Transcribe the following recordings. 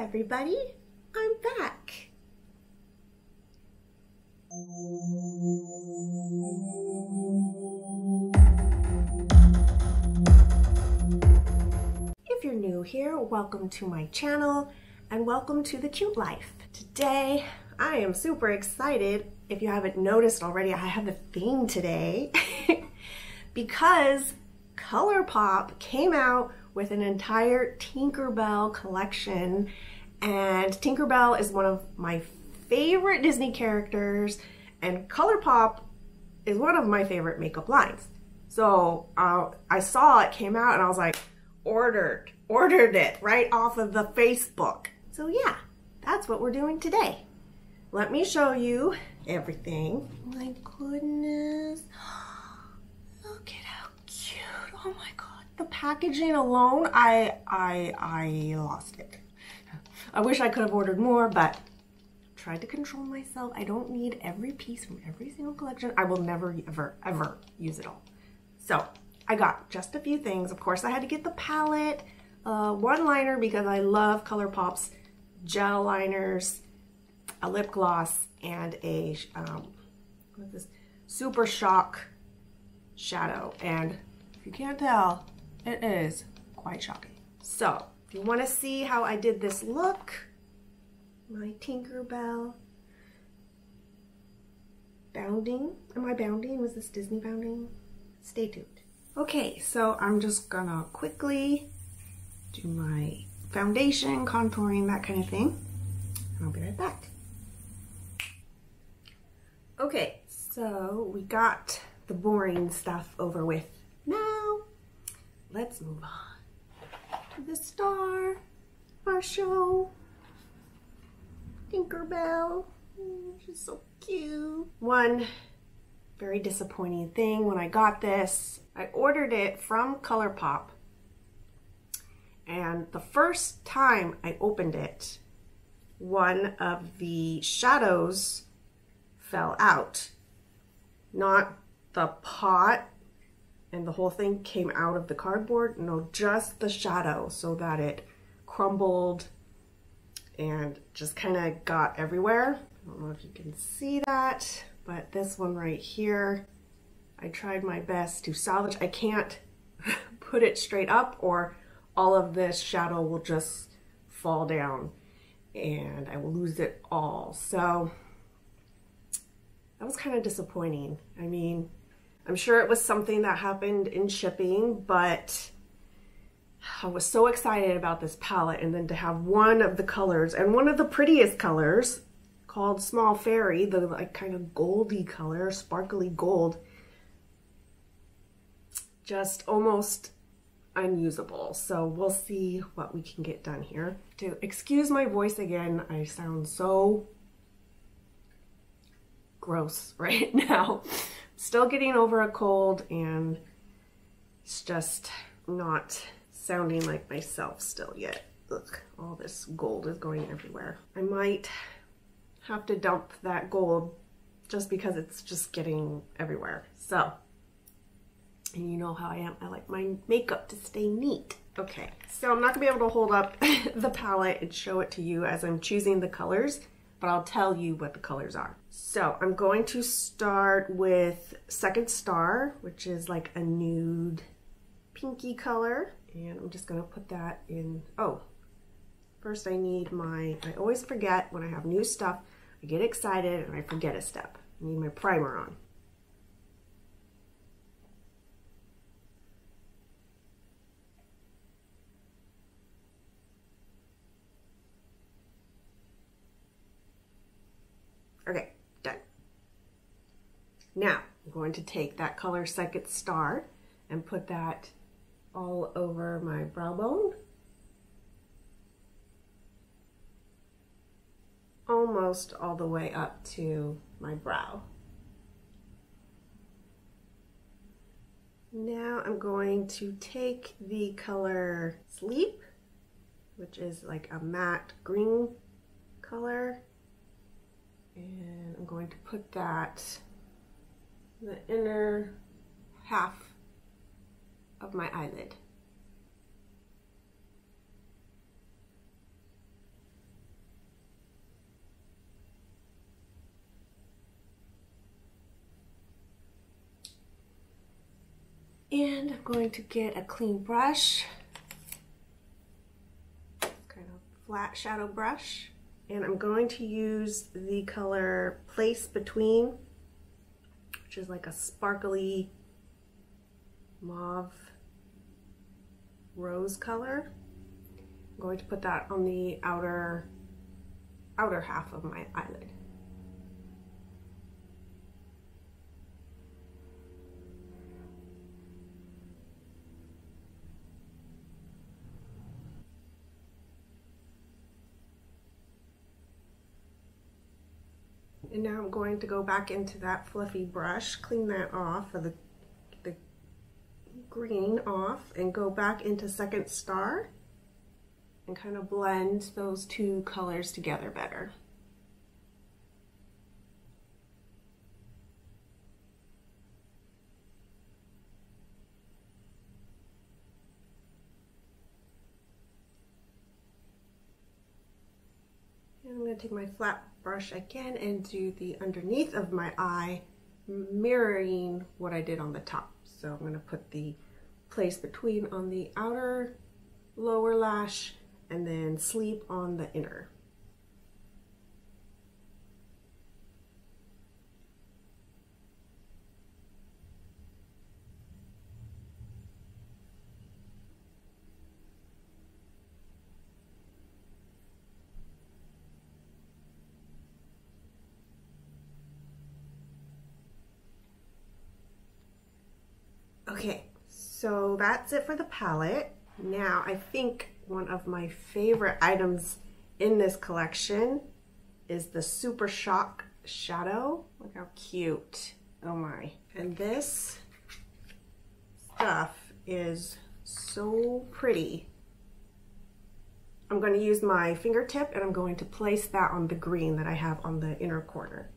everybody, I'm back. If you're new here, welcome to my channel and welcome to the Cute Life. Today, I am super excited. If you haven't noticed already, I have a theme today because ColourPop came out with an entire Tinkerbell collection, and Tinkerbell is one of my favorite Disney characters, and ColourPop is one of my favorite makeup lines. So I saw it came out and I was like, ordered it right off of the Facebook. So yeah, that's what we're doing today. Let me show you everything. My goodness, look at how cute. Oh my god. The packaging alone, I lost it. I wish I could have ordered more, but tried to control myself. I don't need every piece from every single collection. I will never, ever use it all. So I got just a few things. Of course, I had to get the palette, one liner because I love ColourPop's gel liners, a lip gloss, and a what's this? Super Shock shadow. And if you can't tell, it is quite shocking. So, if you want to see how I did this look, my Tinkerbell bounding. Am I bounding? Was this Disney bounding? Stay tuned. Okay, so I'm just gonna quickly do my foundation, contouring, that kind of thing. And I'll be right back. Okay, so we got the boring stuff over with. Now, let's move on to the star of our show, Tinkerbell. She's so cute. One very disappointing thing when I got this, I ordered it from ColourPop, and the first time I opened it, one of the shadows fell out. Not the pot and the whole thing came out of the cardboard. No, just the shadow, so that it crumbled and just kind of got everywhere. I don't know if you can see that, but this one right here, I tried my best to salvage. I can't put it straight up or all of this shadow will just fall down and I will lose it all. So that was kind of disappointing. I mean, I'm sure it was something that happened in shipping, but I was so excited about this palette, and then to have one of the colors, and one of the prettiest colors, called Small Fairy, the like kind of goldy color, sparkly gold, just almost unusable. So we'll see what we can get done here. To excuse my voice again, I sound so gross right now. Still getting over a cold, and it's just not sounding like myself still yet. Look, all this gold is going everywhere. I might have to dump that gold just because it's just getting everywhere. So, and you know how I am. I like my makeup to stay neat. Okay, so I'm not gonna be able to hold up the palette and show it to you as I'm choosing the colors, but I'll tell you what the colors are. So I'm going to start with Second Star, which is like a nude pinky color. And I'm just gonna put that in. Oh, first I need my, I always forget when I have new stuff, I get excited and I forget a step. I need my primer on. Okay, done. Now, I'm going to take that color Second Star and put that all over my brow bone. Almost all the way up to my brow. Now I'm going to take the color Sleep, which is like a matte green color, and I'm going to put that in the inner half of my eyelid. And I'm going to get a clean brush, kind of flat shadow brush, and I'm going to use the color Place Between, which is like a sparkly mauve rose color. I'm going to put that on the outer half of my eyelid. And now I'm going to go back into that fluffy brush, clean that off, of the green off, and go back into Second Star and kind of blend those two colors together better. And I'm going to take my flat brush again and do the underneath of my eye, mirroring what I did on the top. So I'm going to put the Place Between on the outer lower lash and then Sleep on the inner. Okay, so that's it for the palette. Now I think one of my favorite items in this collection is the Super Shock Shadow. Look how cute. Oh my. And this stuff is so pretty. I'm going to use my fingertip and I'm going to place that on the green that I have on the inner corner.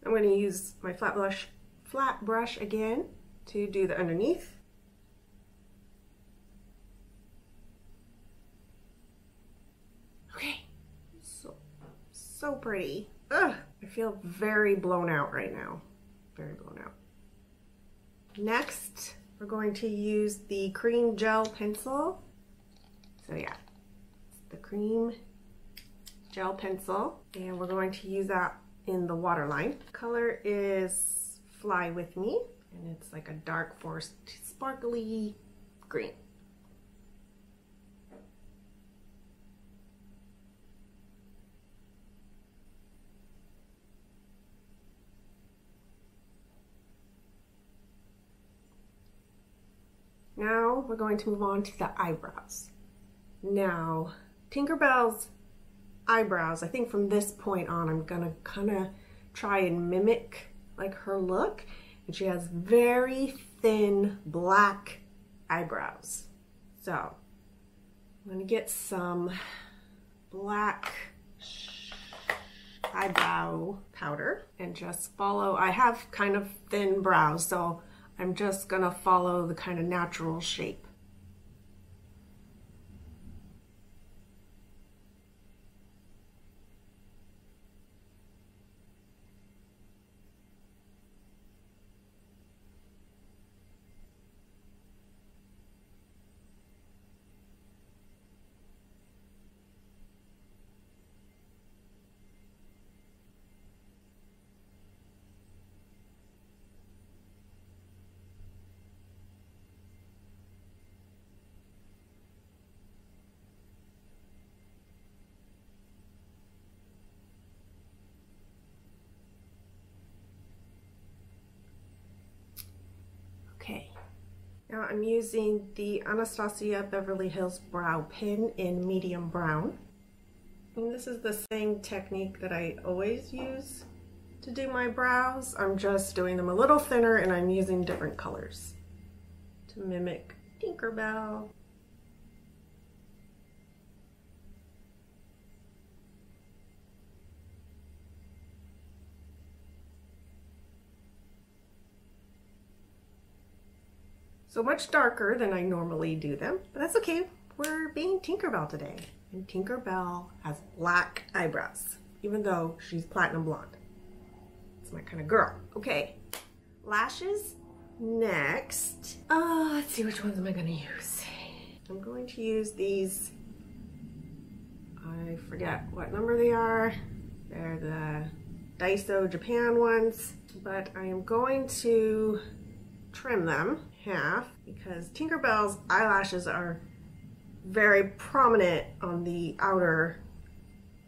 I'm going to use my flat brush again to do the underneath. Okay, so pretty. Ugh, I feel very blown out right now. Very blown out. Next, we're going to use the cream gel pencil. So yeah, the cream gel pencil, and we're going to use that in the waterline. Color is Fly With Me, and it's like a dark forest sparkly green. Now we're going to move on to the eyebrows. Now, Tinkerbell's eyebrows, I think from this point on, I'm gonna kind of try and mimic like her look. And she has very thin black eyebrows. So I'm gonna get some black eyebrow powder and just follow. I have kind of thin brows, so I'm just gonna follow the kind of natural shape. Okay, now I'm using the Anastasia Beverly Hills Brow Pen in medium brown. And this is the same technique that I always use to do my brows. I'm just doing them a little thinner and I'm using different colors to mimic Tinkerbell. So much darker than I normally do them, but that's okay. we're being Tinkerbell today. And Tinkerbell has black eyebrows, even though she's platinum blonde. It's my kind of girl. Okay, lashes next. Let's see, which ones am I gonna use? I'm going to use these, I forget what number they are. They're the Daiso Japan ones, but I am going to trim them half because Tinkerbell's eyelashes are very prominent on the outer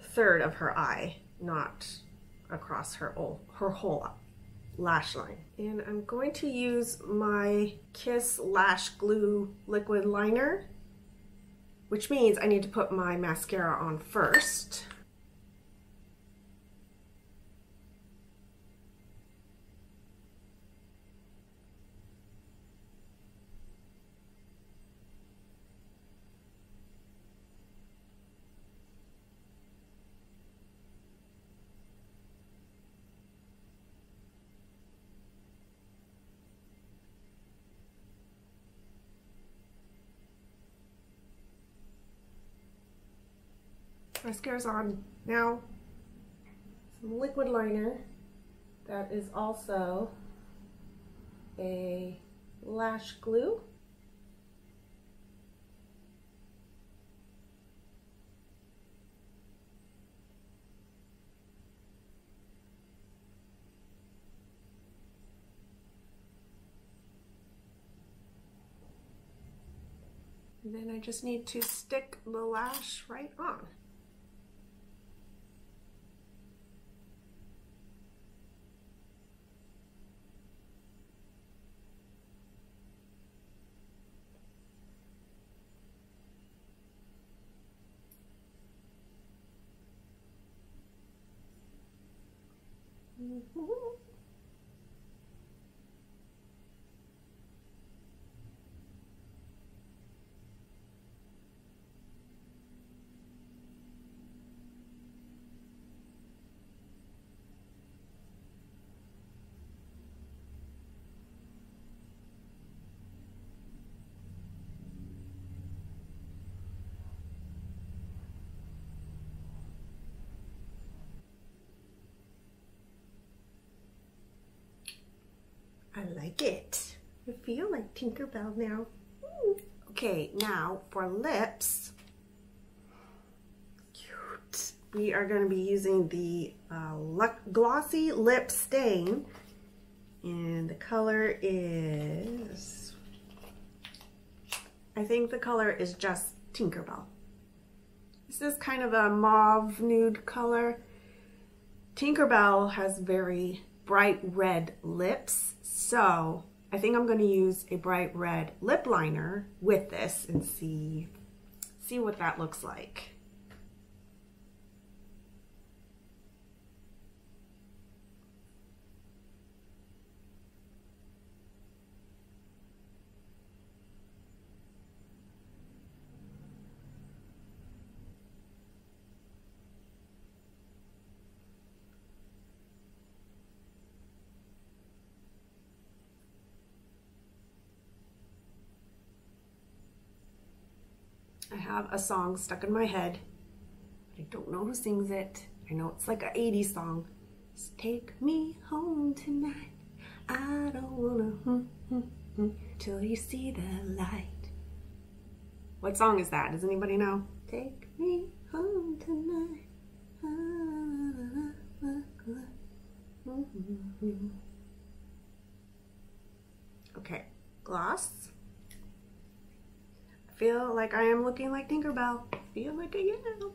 third of her eye, not across her whole lash line. And I'm going to use my Kiss Lash Glue liquid liner, which means I need to put my mascara on first. Mascara's on now. Some liquid liner that is also a lash glue. And then I just need to stick the lash right on. I like it. I feel like Tinkerbell now. Ooh. Okay, now for lips. Cute. We are going to be using the Glossy Lip Stain. And the color is... I think the color is just Tinkerbell. This is kind of a mauve nude color. Tinkerbell has very bright red lips, so I think I'm going to use a bright red lip liner with this and see what that looks like. I have a song stuck in my head, but I don't know who sings it. I know it's like an 80s song. Just take me home tonight. I don't wanna till you see the light. What song is that? Does anybody know? Take me home tonight. Okay, gloss. Feel like I am looking like Tinkerbell. Feel like I am.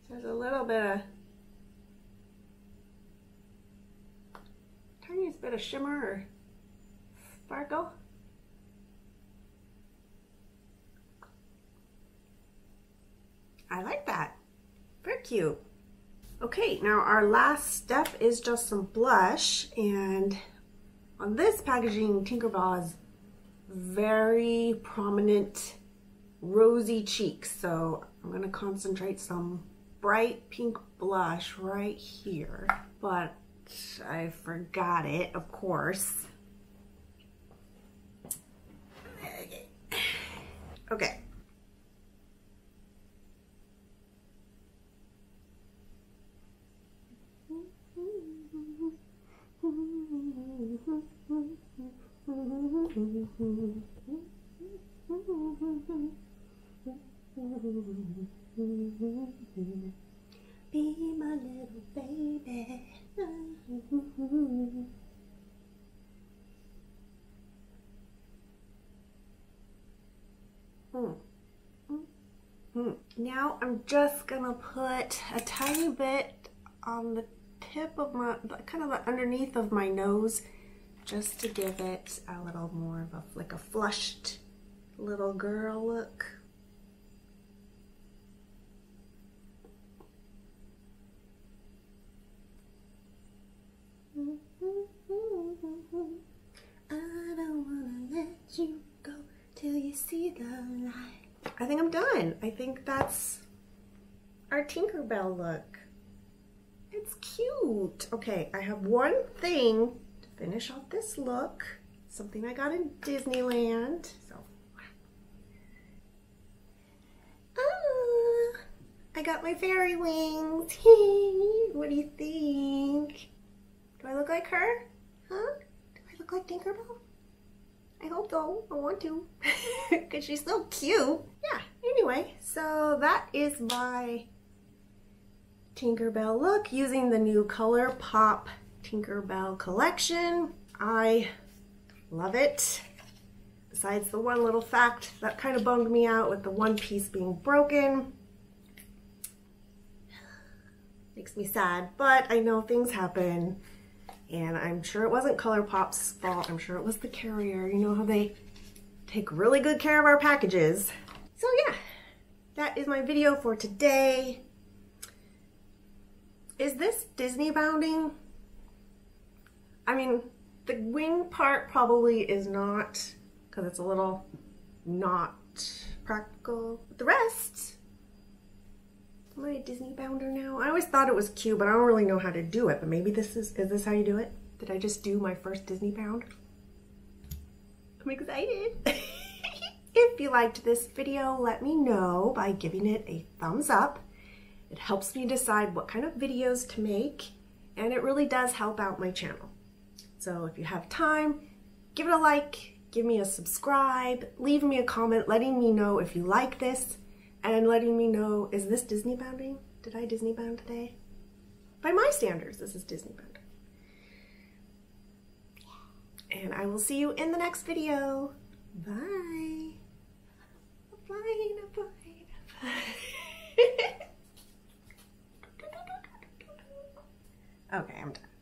There's a little bit of, tiniest bit of shimmer or sparkle. I like that. Very cute. Okay, now our last step is just some blush, and on this packaging, Tinkerbell has very prominent rosy cheeks, so I'm gonna concentrate some bright pink blush right here, but I forgot it, of course. Okay. Be my little baby. Now I'm just gonna put a tiny bit on the tip of my, kind of the underneath of my nose, just to give it a little more of a, like a flushed little girl look. I don't wanna let you go till you see the light. I think I'm done. I think that's our Tinkerbell look. It's cute. Okay, I have one thing to finish off this look. Something I got in Disneyland. So, I got my fairy wings. What do you think? Do I look like her? Huh? Do I look like Tinkerbell? I hope so. I want to. Because she's so cute. Yeah, anyway, so that is my Tinkerbell look using the new ColourPop Tinkerbell collection. I love it. Besides the one little fact that kind of bummed me out with the one piece being broken. Makes me sad, but I know things happen. And I'm sure it wasn't ColourPop's fault. I'm sure it was the carrier. You know how they take really good care of our packages. So yeah, that is my video for today. Is this Disney bounding? I mean, the wing part probably is not, because it's a little not practical. But the rest, am I a Disney bounder now? I always thought it was cute, but I don't really know how to do it. But maybe this is this how you do it? Did I just do my first Disney bound? I'm excited. If you liked this video, let me know by giving it a thumbs up. It helps me decide what kind of videos to make, and it really does help out my channel. So if you have time, give it a like, give me a subscribe, leave me a comment letting me know if you like this, and letting me know, is this Disney bounding? Did I Disney bound today? By my standards, this is Disney bound. And I will see you in the next video. Bye. Bye. Bye. Okay, I'm done.